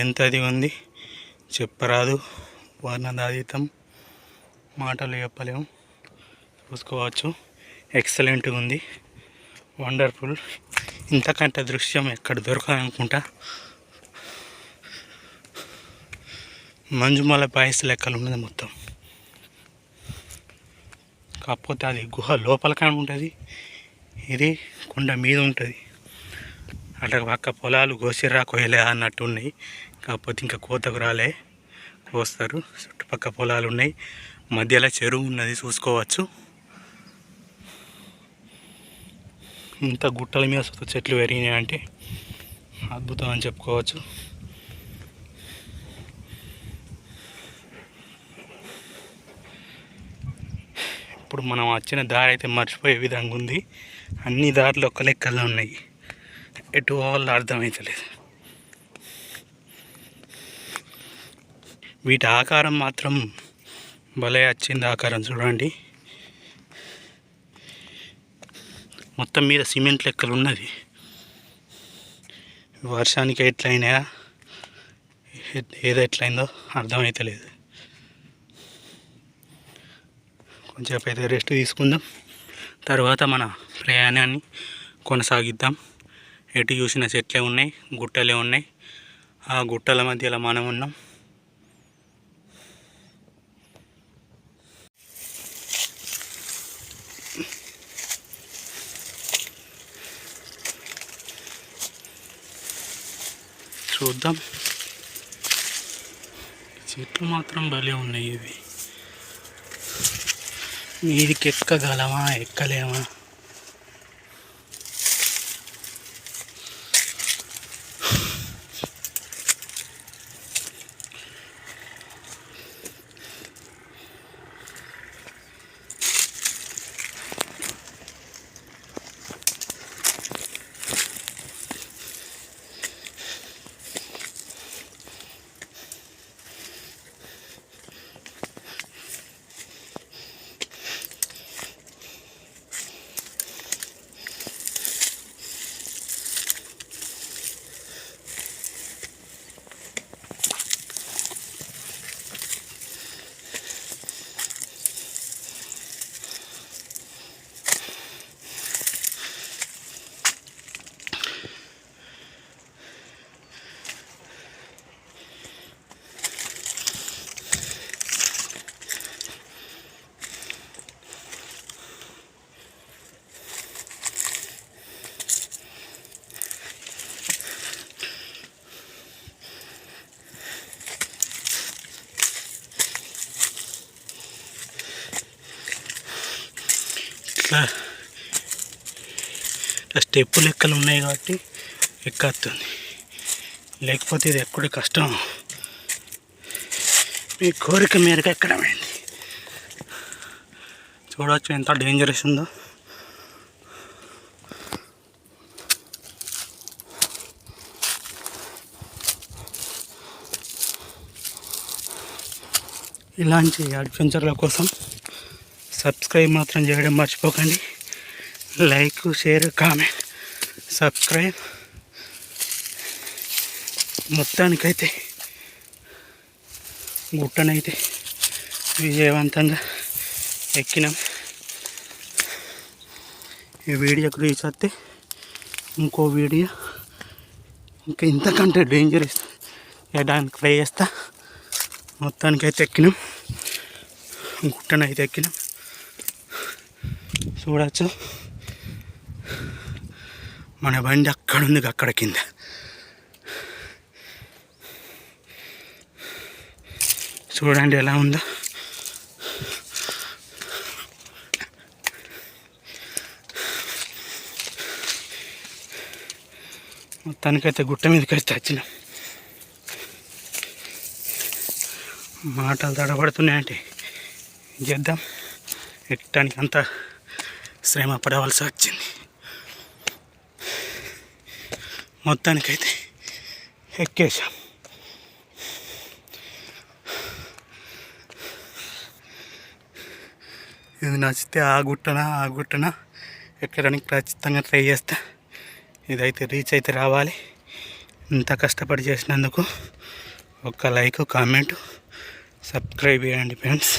ఎంత అది ఉంది చెప్పరాదు, వర్ణనాతీతం, మాటలు చెప్పలేము. చూసుకోవచ్చు, ఎక్సలెంట్గా ఉంది, వండర్ఫుల్. ఇంతకంటే దృశ్యం ఎక్కడ దొరకాలనుకుంటా. మంజుమల పాయస లెక్కలు ఉన్నది మొత్తం. కాకపోతే అది గుహ లోపల కానీ ఉంటుంది, ఇది కొండ మీద ఉంటుంది. అట్లా పక్క పొలాలు కోసిర్రా కోయలే అన్నట్టు ఉన్నాయి. కాకపోతే ఇంకా కోతకు రాలే, కోస్తారు. చుట్టుపక్కల పొలాలు ఉన్నాయి, మధ్యలో చెరువు ఉన్నది, చూసుకోవచ్చు. ఇంత గుట్టల మీద చెట్లు పెరిగినాయి అంటే అద్భుతం అని చెప్పుకోవచ్చు. ఇప్పుడు మనం వచ్చిన దారి అయితే మర్చిపోయే విధంగా ఉంది. అన్ని దారులు ఒక లెక్కల్లో ఉన్నాయి, ఎటు వాళ్ళు అర్థమవుతలేదు. వీటి ఆకారం మాత్రం భలే వచ్చింది. ఆకారం చూడండి, మొత్తం మీద సిమెంట్ లెక్కలు ఉన్నది. వర్షానికి ఎట్లయినా ఏదో ఎట్లయిందో అర్థమవుతలేదు. కొంచెంసేపు అయితే రెస్ట్ తీసుకుందాం, తర్వాత మన ప్రయాణాన్ని కొనసాగిద్దాం. ఎటు చూసిన చెట్లే ఉన్నాయి, గుట్టలే ఉన్నాయి. ఆ గుట్టల మధ్యలో మనం ఉన్నాం. చూద్దాం, చెట్లు మాత్రం భలే ఉన్నాయి. ఇవి మీదికి ఎక్కగలమా, ఎక్కలేమా? ఇట్లా స్టెప్ లెక్కలు ఉన్నాయి కాబట్టి ఎక్కస్తుంది, లేకపోతే ఇది ఎక్కడ కష్టం. మీ కోరిక మేరకు ఎక్కడమైంది. చూడవచ్చు ఎంత డేంజరస్ ఉందో. ఇలాంటి అడ్వెంచర్ల కోసం సబ్స్క్రైబ్ మాత్రం చేయడం మర్చిపోకండి. Like, share, comment, subscribe. మొత్తానికైతే గుట్టనైతే విజయవంతంగా ఎక్కినాం. ఈ వీడియోకి రీచ్ వస్తే ఇంకో వీడియో ఇంకా ఇంతకంటే డేంజరస్ వేయడానికి ట్రై చేస్తా. మొత్తానికైతే ఎక్కినాం, గుట్టనైతే ఎక్కినాం. చూడచ్చు, మన బండి అక్కడ ఉంది, అక్కడ కింద. చూడండి ఎలా ఉందో. మొత్తానికైతే గుట్ట మీదకి అయితే వచ్చినాం. మాటలు తడబడుతున్నాయంటే చేద్దాం. ఎక్కడానికి అంత శ్రమ పడవలసి వచ్చింది. మొత్తానికైతే ఎక్కేసాం. ఇది నచ్చితే ఆ గుట్టన ఎక్కడానికి ఖచ్చితంగా ట్రై చేస్తా. ఇదైతే రీచ్ అయితే రావాలి. ఇంత కష్టపడి చేసినందుకు ఒక లైక్, కామెంట్, సబ్స్క్రైబ్ చేయండి ఫ్రెండ్స్.